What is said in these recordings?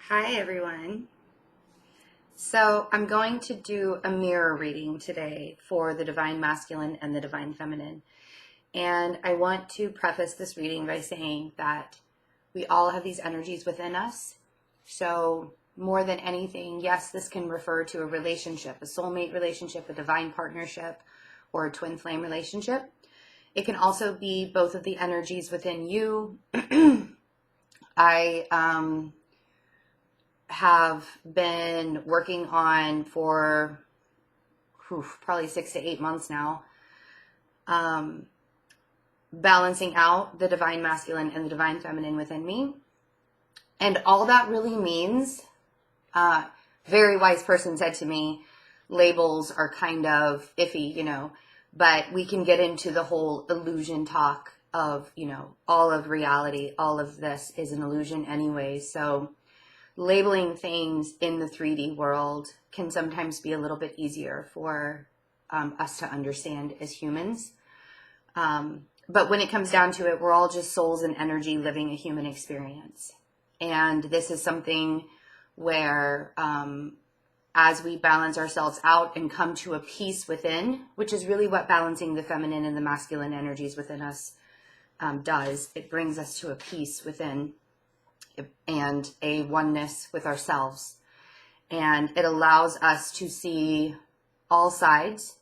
Hi, everyone. So, I'm going to do a mirror reading today for the Divine Masculine and the Divine Feminine. And I want to preface this reading by saying that we all have these energies within us. So, more than anything, yes, this can refer to a relationship, a soulmate relationship, a divine partnership, or a twin flame relationship. It can also be both of the energies within you. I have been working on for probably 6 to 8 months now, balancing out the divine masculine and the divine feminine within me. And all that really means, very wise person said to me, labels are kind of iffy, but we can get into the whole illusion talk of, all of reality, all of this is an illusion anyway. So labeling things in the 3D world can sometimes be a little bit easier for us to understand as humans. But when it comes down to it, we're all just souls and energy living a human experience. And this is something where as we balance ourselves out and come to a peace within, which is really what balancing the feminine and the masculine energies within us does, it brings us to a peace within and a oneness with ourselves. And it allows us to see all sides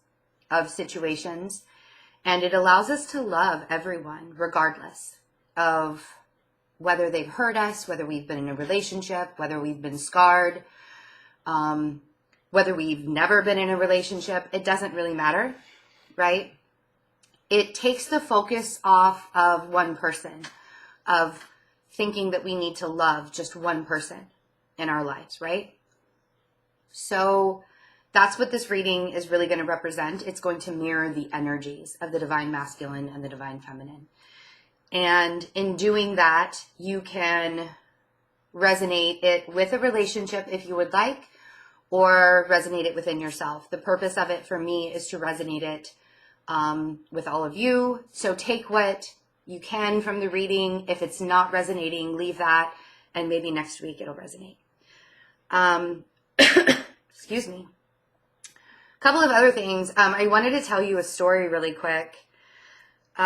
of situations. And it allows us to love everyone, regardless of whether they've hurt us, whether we've been in a relationship, whether we've been scarred, whether we've never been in a relationship. It doesn't really matter, right? It takes the focus off of one person, of thinking that we need to love just one person in our lives, right? So that's what this reading is really going to represent. It's going to mirror the energies of the divine masculine and the divine feminine. And in doing that, you can resonate it with a relationship if you would like, or resonate it within yourself. The purpose of it for me is to resonate it with all of you. So take what you can from the reading. If it's not resonating, leave that, and maybe next week it'll resonate. Excuse me. A couple of other things. I wanted to tell you a story really quick. So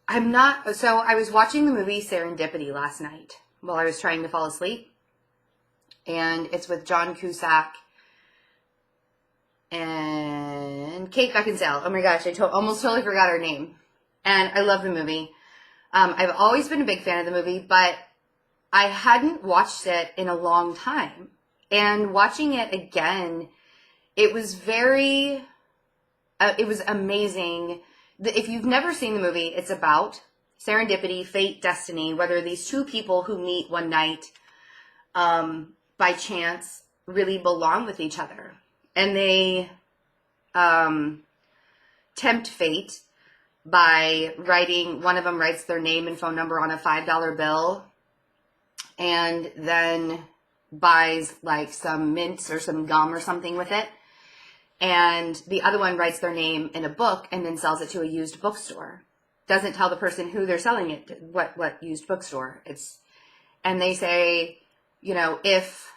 I was watching the movie Serendipity last night while I was trying to fall asleep. And it's with John Cusack and Kate Beckinsale. Oh my gosh, I almost totally forgot her name. And I love the movie. I've always been a big fan of the movie, but I hadn't watched it in a long time. And watching it again, it was amazing. If you've never seen the movie, it's about serendipity, fate, destiny, whether these two people who meet one night by chance really belong with each other. And they tempt fate by one of them writes their name and phone number on a $5 bill and then buys like some mints or some gum or something with it. And the other one writes their name in a book and then sells it to a used bookstore. Doesn't tell the person who they're selling it to, what used bookstore. And they say, if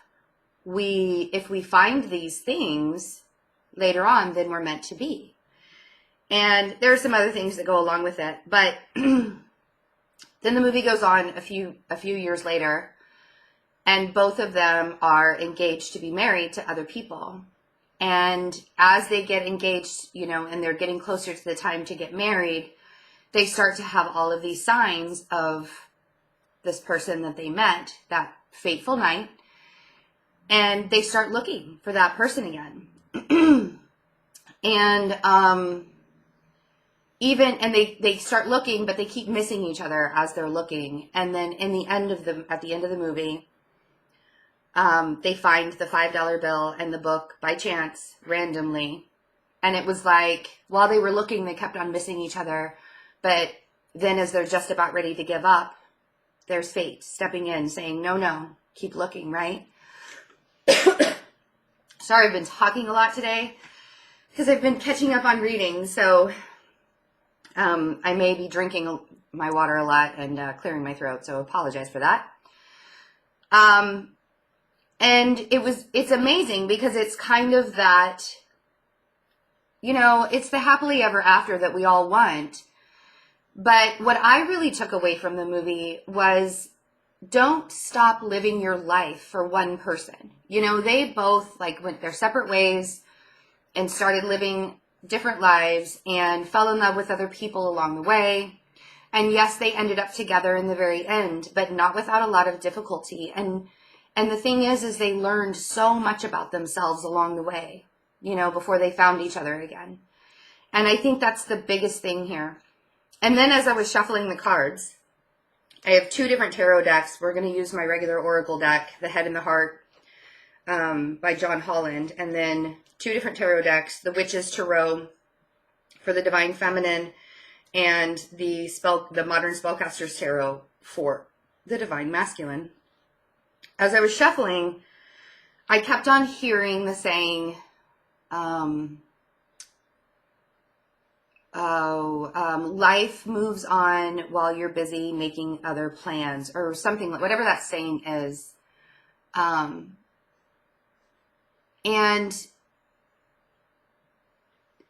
we find these things later on, then we're meant to be. And there are some other things that go along with it. But then the movie goes on a few years later, and both of them are engaged to be married to other people. And as they get engaged, and they're getting closer to the time to get married, they start to have all of these signs of this person that they met that fateful night. And they start looking for that person again. And they start looking, but they keep missing each other as they're looking. And then at the end of the movie, they find the $5 bill and the book by chance, randomly. And it was like, while they were looking, they kept on missing each other. But then as they're just about ready to give up, there's fate stepping in saying, no, keep looking, right? Sorry, I've been talking a lot today because I've been catching up on reading. So I may be drinking my water a lot and clearing my throat. So apologize for that. And it's amazing because it's kind of that, you know, it's the happily ever after that we all want. But what I really took away from the movie was, don't stop living your life for one person. You know, they both like went their separate ways and started living different lives and fell in love with other people along the way. And yes, they ended up together in the very end, but not without a lot of difficulty. And the thing is they learned so much about themselves along the way, you know, before they found each other again. And I think that's the biggest thing here. And then as I was shuffling the cards, I have two different tarot decks. We're going to use my regular Oracle deck, The Head and the Heart, by John Holland. And then two different tarot decks, the Witch's Tarot for the Divine Feminine, and the Modern Spellcaster's Tarot for the Divine Masculine. As I was shuffling, I kept on hearing the saying, life moves on while you're busy making other plans, or something, whatever that saying is. And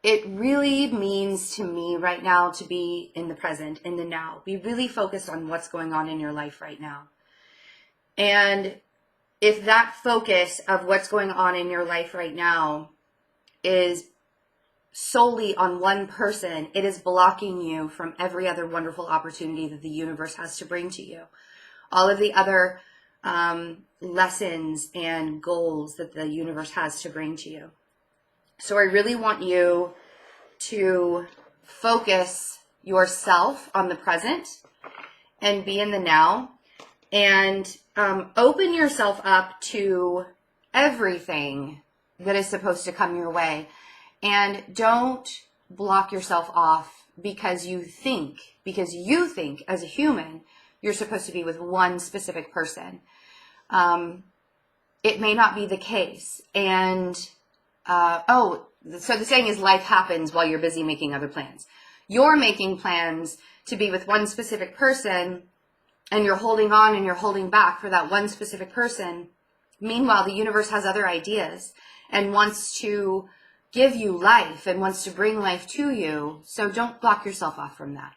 it really means to me right now to be in the present, in the now. Be really focused on what's going on in your life right now. And if that focus of what's going on in your life right now is solely on one person, it is blocking you from every other wonderful opportunity that the universe has to bring to you. All of the other lessons and goals that the universe has to bring to you. So I really want you to focus yourself on the present and be in the now, and open yourself up to everything that is supposed to come your way. And don't block yourself off because you think as a human, you're supposed to be with one specific person. It may not be the case. And, so the saying is, life happens while you're busy making other plans. You're making plans to be with one specific person, and you're holding on and you're holding back for that one specific person. Meanwhile, the universe has other ideas and wants to give you life and wants to bring life to you. So don't block yourself off from that.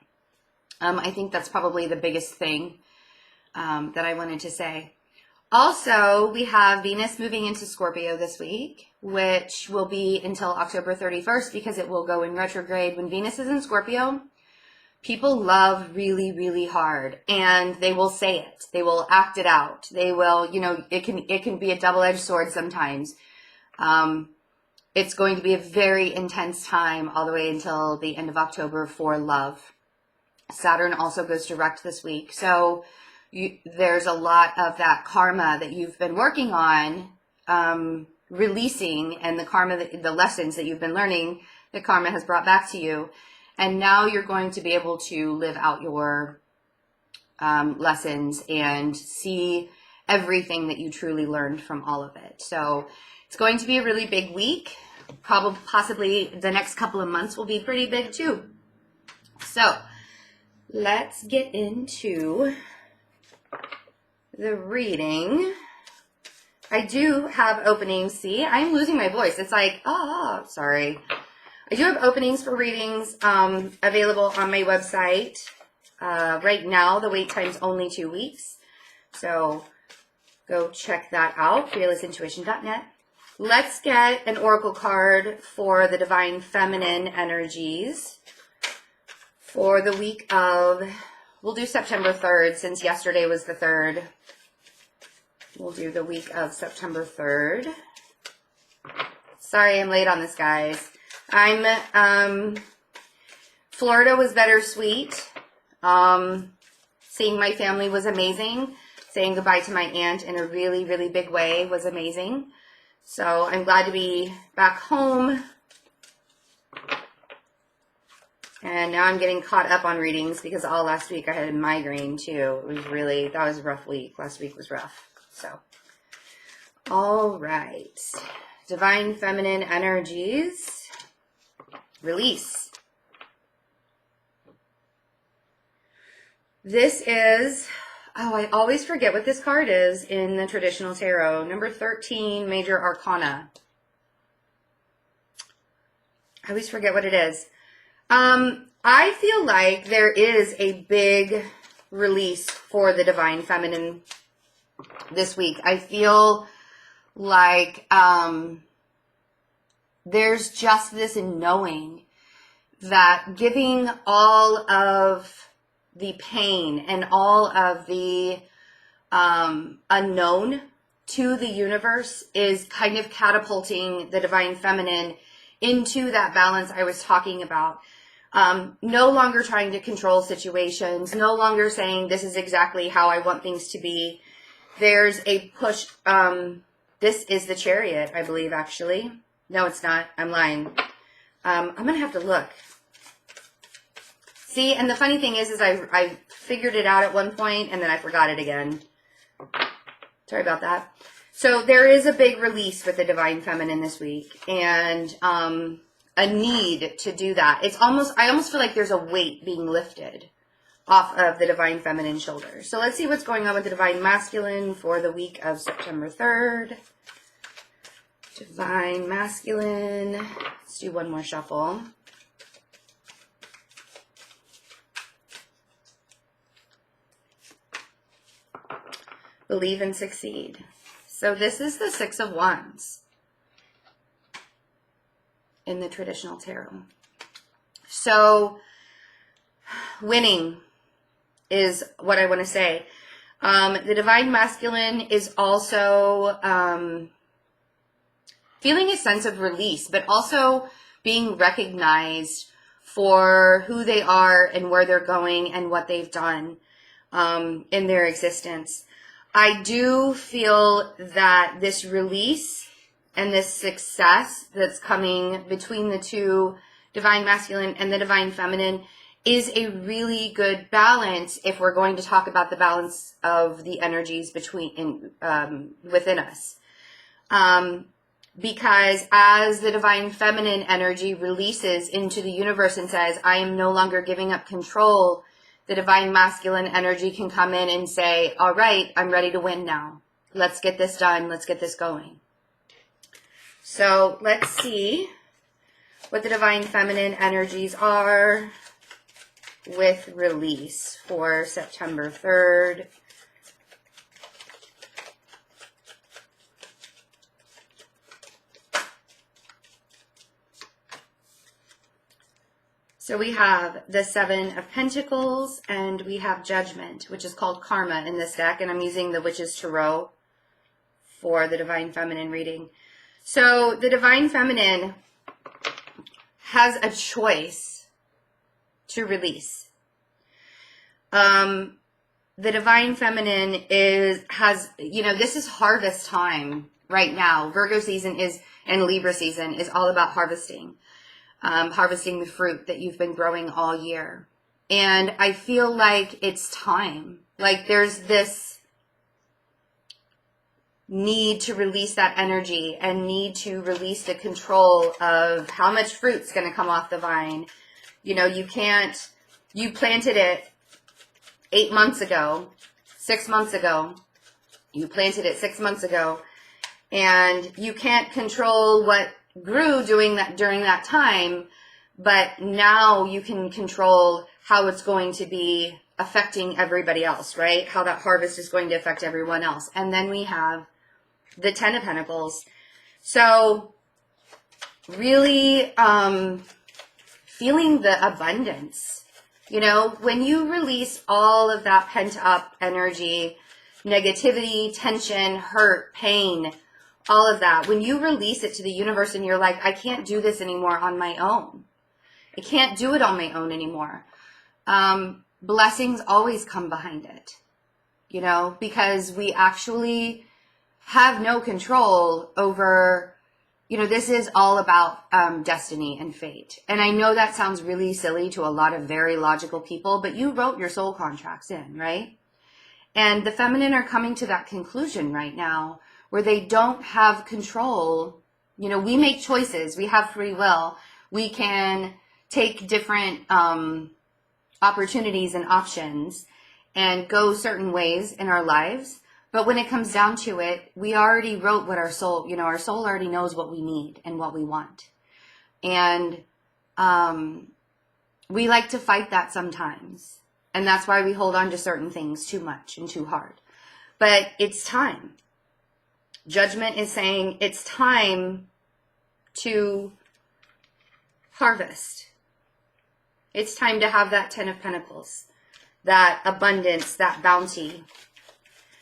I think that's probably the biggest thing that I wanted to say. Also, we have Venus moving into Scorpio this week, which will be until October 31st because it will go in retrograde. When Venus is in Scorpio, people love really, really hard, and they will say it. They will act it out. They will, you know, it can be a double-edged sword sometimes. It's going to be a very intense time all the way until the end of October for love. Saturn also goes direct this week. So there's a lot of that karma that you've been working on, releasing, and the karma, the lessons that you've been learning, that karma has brought back to you. And now you're going to be able to live out your lessons and see everything that you truly learned from all of it. So it's going to be a really big week. Possibly the next couple of months will be pretty big too. So let's get into the reading. I do have openings. See, I'm losing my voice. It's like, sorry. I do have openings for readings available on my website. Right now, the wait time is only 2 weeks. So go check that out, fearlessintuition.net. Let's get an oracle card for the Divine Feminine energies for the week of, we'll do September 3rd since yesterday was the 3rd. We'll do the week of September 3rd. Sorry I'm late on this, guys. Florida was bittersweet. Seeing my family was amazing. Saying goodbye to my aunt in a really, really big way was amazing. So I'm glad to be back home. And now I'm getting caught up on readings because all last week I had a migraine too. It was really, that was a rough week. Last week was rough. So, all right. Divine Feminine energies. Release. This is Oh, I always forget what this card is in the traditional tarot. Number 13, Major Arcana. I always forget what it is. I feel like there is a big release for the Divine Feminine this week. I feel like there's just this knowing that giving all of the pain and all of the unknown to the universe is kind of catapulting the Divine Feminine into that balance I was talking about. No longer trying to control situations, no longer saying this is exactly how I want things to be. There's a push. This is the Chariot, I believe, actually. No, it's not. I'm lying. I'm going to have to look. See, and the funny thing is I figured it out at one point and then I forgot it again. Sorry about that. So there is a big release with the Divine Feminine this week, and a need to do that. I almost feel like there's a weight being lifted off of the Divine Feminine shoulders. So let's see what's going on with the Divine Masculine for the week of September 3rd. Divine Masculine. Let's do one more shuffle. Believe and succeed. So this is the Six of Wands in the traditional tarot. So winning is what I want to say. The Divine Masculine is also feeling a sense of release, but also being recognized for who they are and where they're going and what they've done in their existence. I do feel that this release and this success that's coming between the two, Divine Masculine and the Divine Feminine, is a really good balance if we're going to talk about the balance of the energies within us. Because as the Divine Feminine energy releases into the universe and says, I am no longer giving up control, the Divine Masculine energy can come in and say, all right, I'm ready to win now. Let's get this done. Let's get this going. So let's see what the Divine Feminine energies are with release for September 3rd. So we have the Seven of Pentacles, and we have Judgment, which is called Karma in this deck, and I'm using the Witch's Tarot for the Divine Feminine reading. So the Divine Feminine has a choice to release. The Divine Feminine has, this is harvest time right now. Virgo season and Libra season is all about harvesting. Harvesting the fruit that you've been growing all year. And I feel like it's time. Like there's this need to release that energy and need to release the control of how much fruit's going to come off the vine. You planted it 8 months ago, 6 months ago. You planted it 6 months ago, and you can't control what grew during that time, but now you can control how it's going to be affecting everybody else, right? How that harvest is going to affect everyone else. And then we have the Ten of Pentacles. So really feeling the abundance. When you release all of that pent up energy, negativity, tension, hurt, pain, all of that, when you release it to the universe and you're like, I can't do this anymore on my own. I can't do it on my own anymore. Blessings always come behind it, because we actually have no control over, this is all about destiny and fate. And I know that sounds really silly to a lot of very logical people, but you wrote your soul contracts in, right? And the feminine are coming to that conclusion right now, where they don't have control. We make choices. We have free will. We can take different opportunities and options. and go certain ways in our lives. But when it comes down to it, we already wrote what our soul, our soul already knows what we need and what we want. And we like to fight that sometimes. And that's why we hold on to certain things too much and too hard. But it's time. Judgment is saying it's time to harvest. It's time to have that 10 of Pentacles, that abundance, that bounty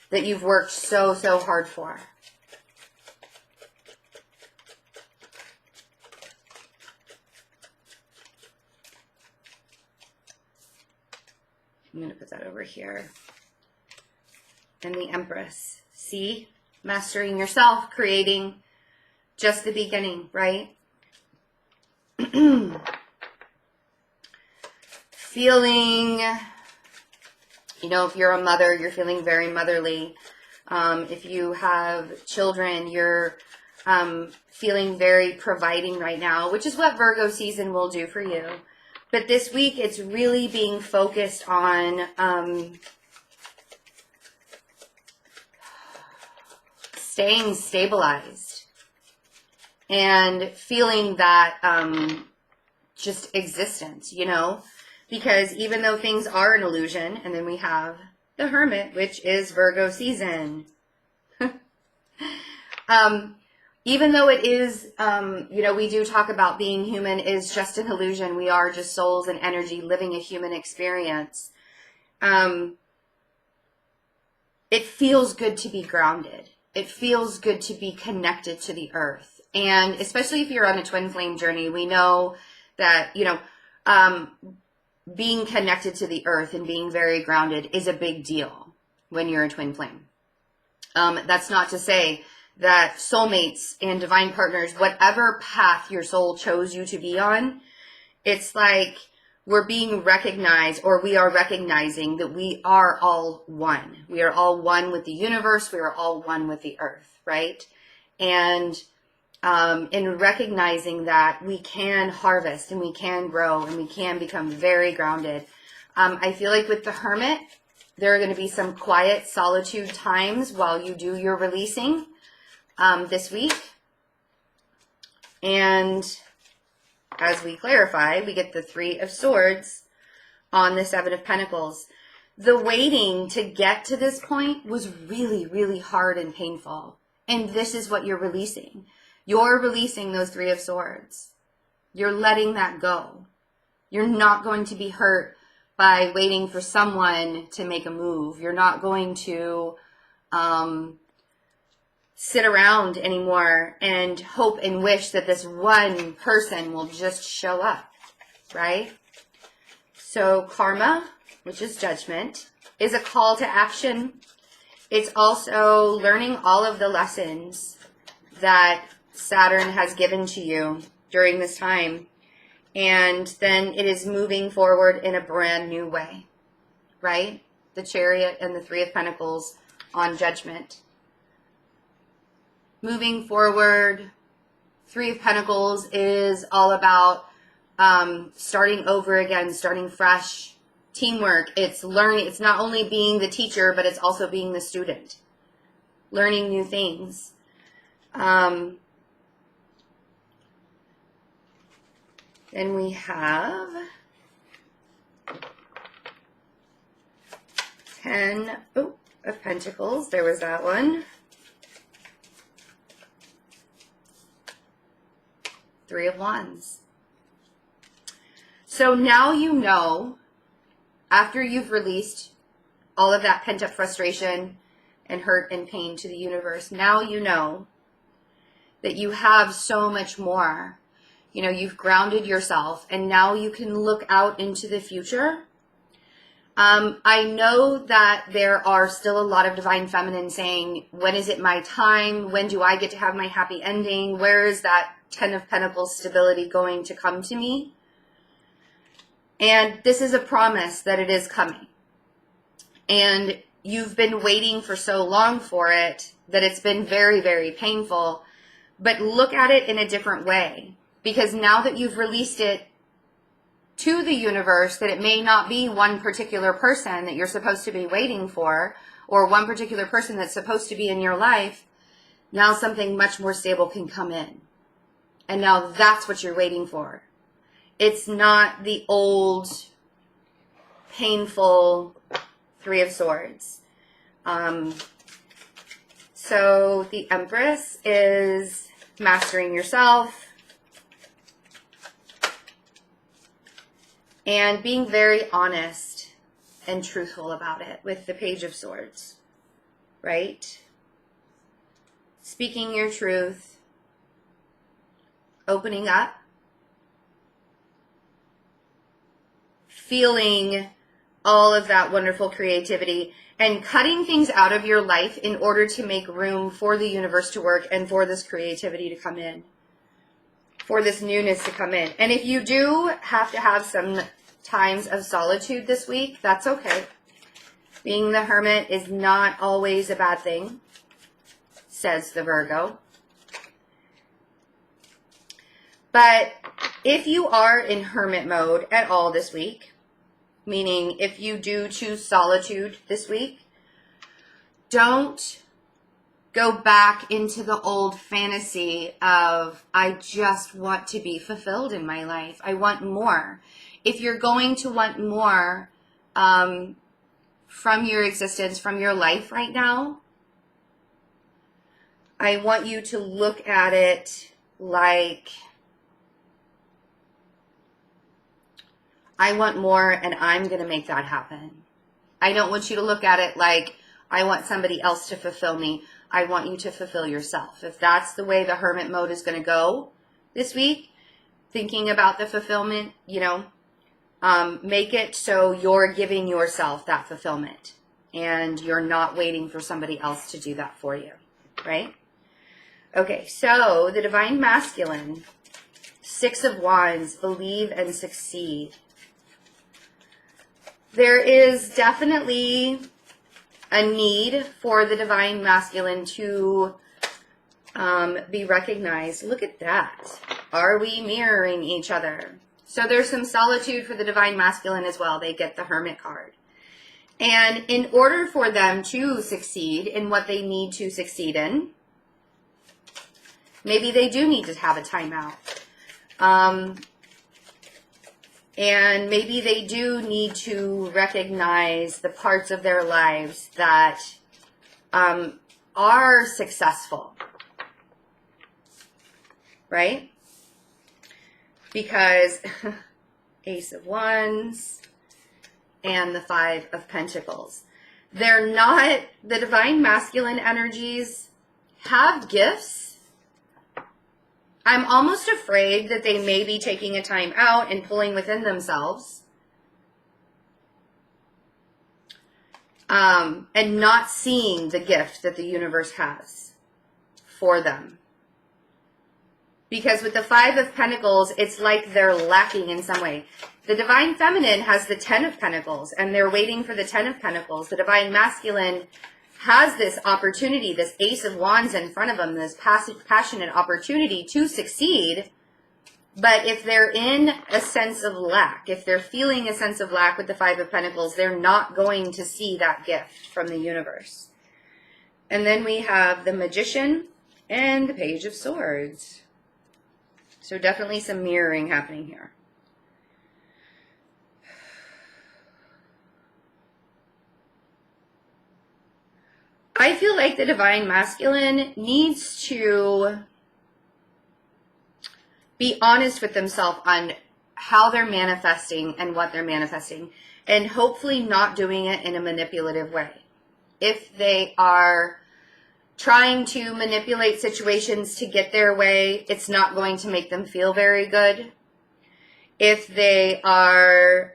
that you've worked so, so hard for. I'm going to put that over here. And the Empress. See? Mastering yourself, creating just the beginning, right? Feeling, if you're a mother, you're feeling very motherly. If you have children, you're feeling very providing right now, which is what Virgo season will do for you. But this week, it's really being focused on staying stabilized and feeling that just existence, because even though things are an illusion, and then we have the Hermit, which is Virgo season. Even though it is, we do talk about being human is just an illusion. We are just souls and energy living a human experience. It feels good to be grounded. It feels good to be connected to the earth. And especially if you're on a twin flame journey, we know that, being connected to the earth and being very grounded is a big deal when you're a twin flame. That's not to say that soulmates and divine partners, whatever path your soul chose you to be on, it's like we're being recognized, or we are recognizing that we are all one. We are all one with the universe. We are all one with the earth, right? And in recognizing that we can harvest and we can grow and we can become very grounded. I feel like with the Hermit, there are going to be some quiet solitude times while you do your releasing this week. And as we clarify, we get the 3 of Swords on the 7 of Pentacles. The waiting to get to this point was really, really hard and painful. And this is what you're releasing. You're releasing those 3 of Swords. You're letting that go. You're not going to be hurt by waiting for someone to make a move. You're not going to sit around anymore and hope and wish that this one person will just show up, right? So karma, which is judgment, is a call to action. It's also learning all of the lessons that Saturn has given to you during this time. And then it is moving forward in a brand new way, right? The Chariot and the 3 of Pentacles on judgment. Moving forward, 3 of Pentacles is all about starting over again, starting fresh, teamwork. It's learning. It's not only being the teacher, but it's also being the student, learning new things. Then we have 10 of Pentacles. There was that one. 3 of Wands. So now you know, after you've released all of that pent-up frustration and hurt and pain to the universe, now you know that you have so much more. You know, you've grounded yourself, and now you can look out into the future. I know that there are still a lot of Divine Feminine saying, when is it my time? When do I get to have my happy ending? Where is that 10 of Pentacles stability going to come to me? And this is a promise that it is coming. And you've been waiting for so long for it that it's been very, very painful. But look at it in a different way. Because now that you've released it, to the universe that it may not be one particular person that you're supposed to be waiting for, or one particular person that's supposed to be in your life. Now something much more stable can come in. And now that's what you're waiting for. It's not the old, painful Three of Swords. So the Empress is mastering yourself and being very honest and truthful about it with the Page of Swords, right? Speaking your truth, opening up, feeling all of that wonderful creativity, and cutting things out of your life in order to make room for the universe to work and for this creativity to come in, for this newness to come in. And if you do have to have some times of solitude this week, that's okay. Being the Hermit is not always a bad thing, says the Virgo. But if you are in hermit mode at all this week, meaning if you do choose solitude this week, don't go back into the old fantasy of, I just want to be fulfilled in my life. I want more. If you're going to want more from your existence, from your life right now, I want you to look at it like, I want more and I'm going to make that happen. I don't want you to look at it like, I want somebody else to fulfill me. I want you to fulfill yourself. If that's the way the hermit mode is going to go this week, thinking about the fulfillment, make it so you're giving yourself that fulfillment and you're not waiting for somebody else to do that for you, right? Okay, so the Divine Masculine, Six of Wands, believe and succeed. There is definitely a need for the Divine Masculine to be recognized. Look at that. Are we mirroring each other? So there's some solitude for the Divine Masculine as well. They get the Hermit card. And in order for them to succeed in what they need to succeed in, maybe they do need to have a timeout. And maybe they do need to recognize the parts of their lives that are successful, right? Because Ace of Wands and the Five of Pentacles. They're not, the Divine Masculine energies have gifts. I'm almost afraid that they may be taking a time out and pulling within themselves. And not seeing the gift that the universe has for them. Because with the Five of Pentacles, it's like they're lacking in some way. The Divine Feminine has the Ten of Pentacles, and they're waiting for the Ten of Pentacles. The Divine Masculine has this opportunity, this Ace of Wands in front of them, this passionate opportunity to succeed. But if they're in a sense of lack, if they're feeling a sense of lack with the Five of Pentacles, they're not going to see that gift from the universe. And then we have the Magician and the Page of Swords. So definitely some mirroring happening here. I feel like the Divine Masculine needs to be honest with themselves on how they're manifesting and what they're manifesting, and hopefully not doing it in a manipulative way. If they are trying to manipulate situations to get their way, it's not going to make them feel very good. If they are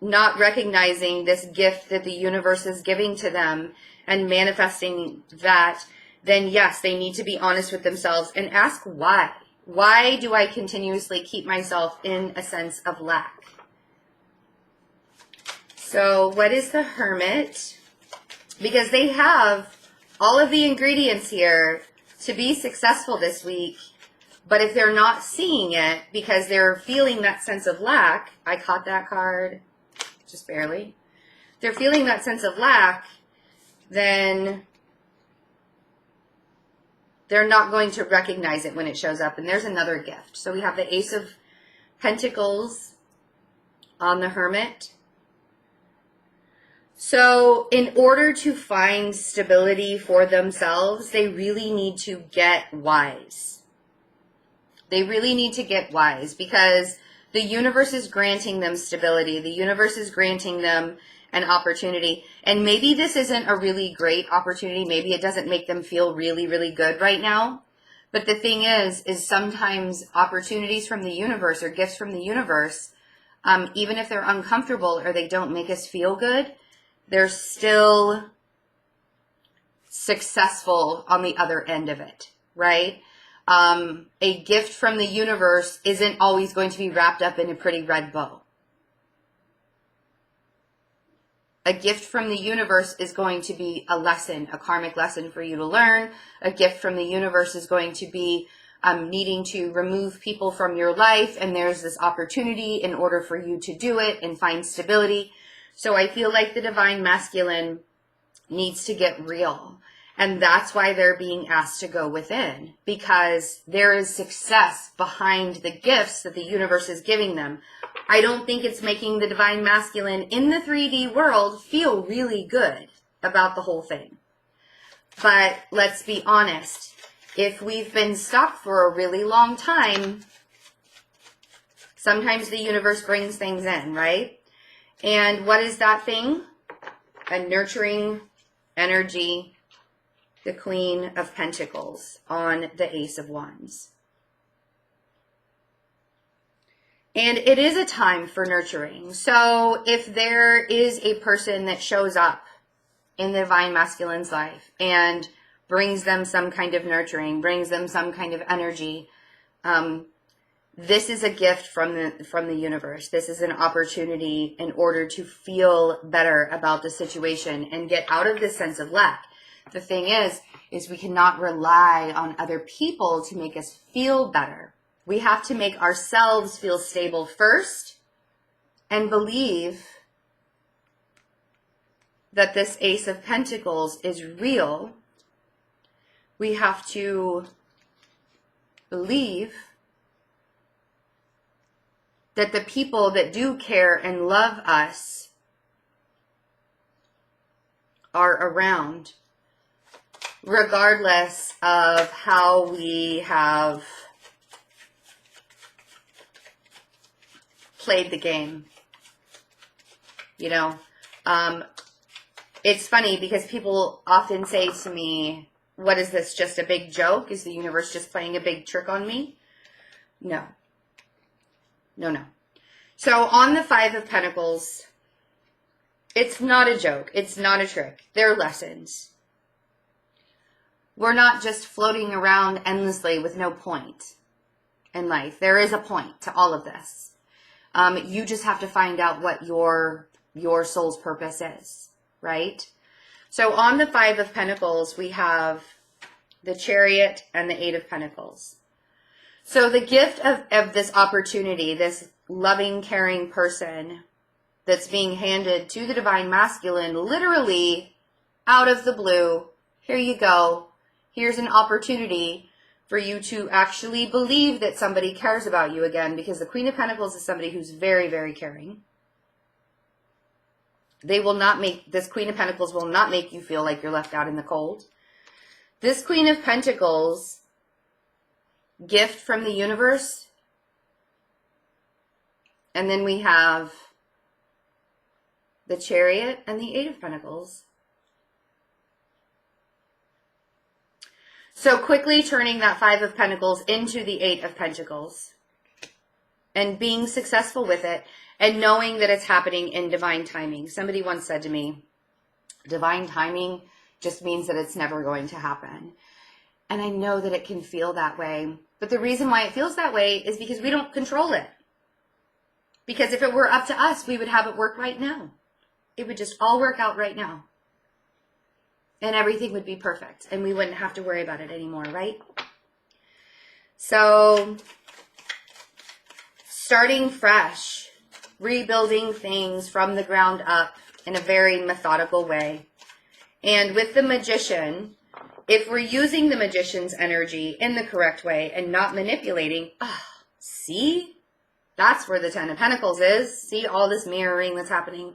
not recognizing this gift that the universe is giving to them and manifesting that, then yes, they need to be honest with themselves and ask why. Why do I continuously keep myself in a sense of lack? So what is the Hermit? Because they have all of the ingredients here to be successful this week, But if they're not seeing it because they're feeling that sense of lack, I caught that card just barely. They're feeling that sense of lack, then they're not going to recognize it when it shows up. And there's another gift. So we have the Ace of Pentacles on the Hermit. So in order to find stability for themselves, they really need to get wise. They really need to get wise because the universe is granting them stability. The universe is granting them an opportunity. And maybe this isn't a really great opportunity. Maybe it doesn't make them feel really, really good right now. But the thing is sometimes opportunities from the universe or gifts from the universe, even if they're uncomfortable or they don't make us feel good, they're still successful on the other end of it, right? A gift from the universe isn't always going to be wrapped up in a pretty red bow. A gift from the universe is going to be a lesson, a karmic lesson for you to learn. A gift from the universe is going to be needing to remove people from your life, and there's this opportunity in order for you to do it and find stability. So I feel like the divine masculine needs to get real. And that's why they're being asked to go within, because there is success behind the gifts that the universe is giving them. I don't think it's making the divine masculine in the 3D world feel really good about the whole thing. But let's be honest. If we've been stuck for a really long time, sometimes the universe brings things in, right? And what is that thing? A nurturing energy, the Queen of Pentacles on the Ace of Wands. And it is a time for nurturing. So if there is a person that shows up in the divine masculine's life and brings them some kind of nurturing, brings them some kind of energy, this is a gift from the universe. This is an opportunity in order to feel better about the situation and get out of this sense of lack. The thing is we cannot rely on other people to make us feel better. We have to make ourselves feel stable first and believe that this Ace of Pentacles is real. We have to believe that the people that do care and love us are around, regardless of how we have played the game. You know, it's funny because people often say to me, what is this, just a big joke? Is the universe just playing a big trick on me? No. No, no. So on the Five of Pentacles, it's not a joke. It's not a trick. They're lessons. We're not just floating around endlessly with no point in life. There is a point to all of this. You just have to find out what your soul's purpose is, right? So on the Five of Pentacles, we have the Chariot and the Eight of Pentacles. So the gift of this opportunity, this loving, caring person that's being handed to the divine masculine, literally out of the blue, here you go. Here's an opportunity for you to actually believe that somebody cares about you again, because the Queen of Pentacles is somebody who's very, very caring. This Queen of Pentacles will not make you feel like you're left out in the cold. This Queen of Pentacles, gift from the universe. And then we have the Chariot and the Eight of Pentacles. So quickly turning that Five of Pentacles into the Eight of Pentacles and being successful with it and knowing that it's happening in divine timing. Somebody once said to me, divine timing just means that it's never going to happen. And I know that it can feel that way. But the reason why it feels that way is because we don't control it. Because if it were up to us, we would have it work right now. It would just all work out right now. And everything would be perfect. And we wouldn't have to worry about it anymore, right? So, starting fresh, rebuilding things from the ground up in a very methodical way. And with the Magician, if we're using the Magician's energy in the correct way and not manipulating, see? That's where the Ten of Pentacles is. See all this mirroring that's happening?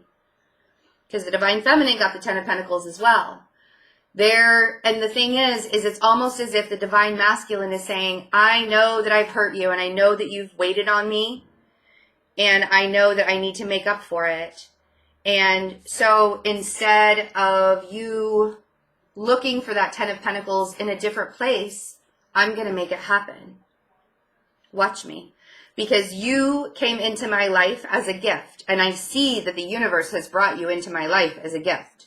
Because the Divine Feminine got the Ten of Pentacles as well. And the thing is it's almost as if the Divine Masculine is saying, I know that I've hurt you, and I know that you've waited on me, and I know that I need to make up for it. And so instead of you looking for that Ten of Pentacles in a different place, I'm going to make it happen. Watch me. Because you came into my life as a gift, and I see that the universe has brought you into my life as a gift.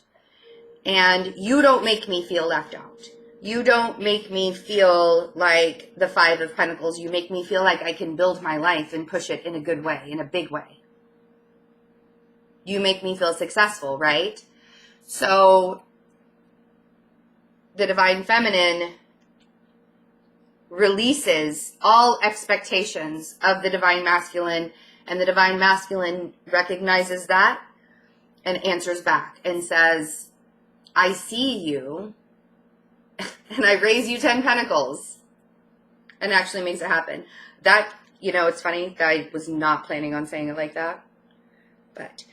And you don't make me feel left out. You don't make me feel like the Five of Pentacles. You make me feel like I can build my life and push it in a good way, in a big way. You make me feel successful, right? So the Divine Feminine releases all expectations of the Divine Masculine, and the Divine Masculine recognizes that and answers back and says, I see you, and I raise you 10 Pentacles, and actually makes it happen. That, it's funny, I was not planning on saying it like that, but,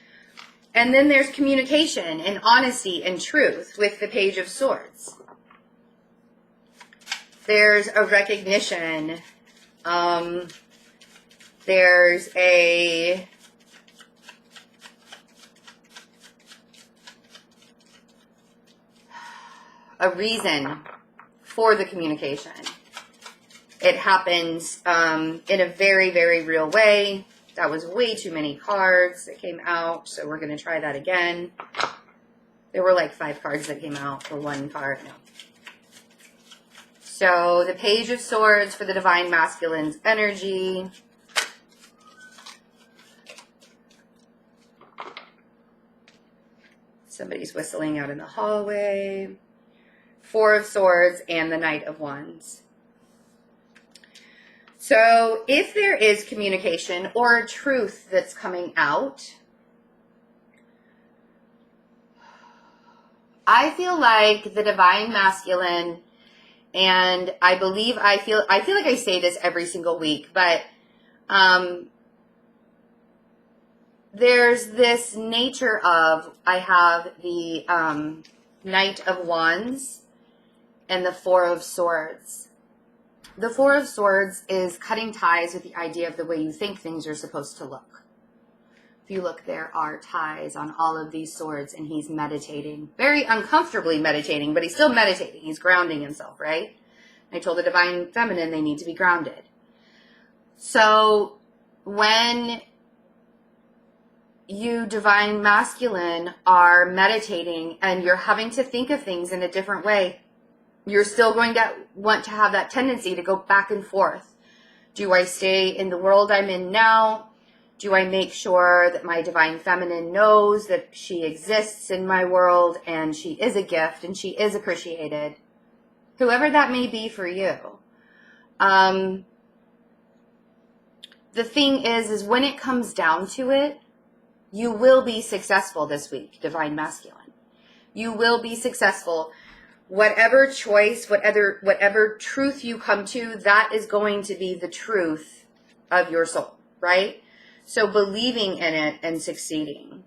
and then there's communication and honesty and truth with the Page of Swords. There's a recognition. There's a reason for the communication. It happens in a very, very real way. That was way too many cards that came out, so we're going to try that again. There were like 5 cards that came out for one card. No. So the Page of Swords for the Divine Masculine's energy. Somebody's whistling out in the hallway. 4 of Swords and the Knight of Wands. So if there is communication or a truth that's coming out, I feel like the Divine Masculine, and I feel like I say this every single week, but there's this nature of, I have the Knight of Wands and the 4 of Swords. The 4 of Swords is cutting ties with the idea of the way you think things are supposed to look. If you look, there are ties on all of these swords, and he's meditating. Very uncomfortably meditating, but he's still meditating. He's grounding himself, right? I told the Divine Feminine they need to be grounded. So when you Divine Masculine are meditating and you're having to think of things in a different way, you're still going to want to have that tendency to go back and forth. Do I stay in the world I'm in now? Do I make sure that my Divine Feminine knows that she exists in my world and she is a gift and she is appreciated? Whoever that may be for you. The thing is when it comes down to it, you will be successful this week, Divine Masculine. You will be successful. Whatever choice, whatever truth you come to, that is going to be the truth of your soul, right? So believing in it and succeeding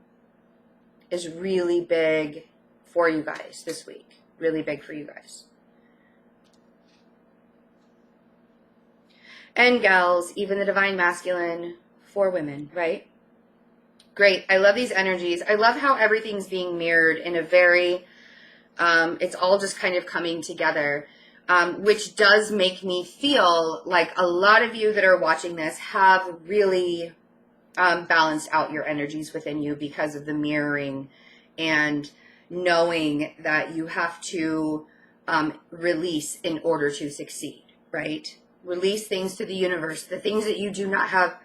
is really big for you guys this week. Really big for you guys. And gals, even the Divine Masculine for women, right? Great. I love these energies. I love how everything's being mirrored in a very, it's all just kind of coming together, which does make me feel like a lot of you that are watching this have really balanced out your energies within you because of the mirroring and knowing that you have to release in order to succeed, right? Release things to the universe. The things that you do not have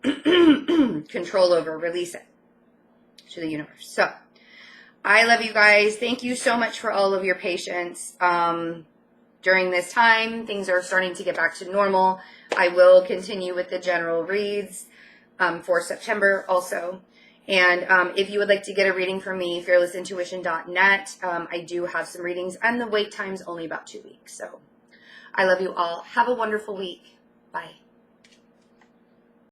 control over, release it to the universe. So I love you guys. Thank you so much for all of your patience. during this time, things are starting to get back to normal. I will continue with the general reads for September also. And if you would like to get a reading from me, fearlessintuition.net. I do have some readings, and the wait time's only about 2 weeks. So I love you all. Have a wonderful week. Bye.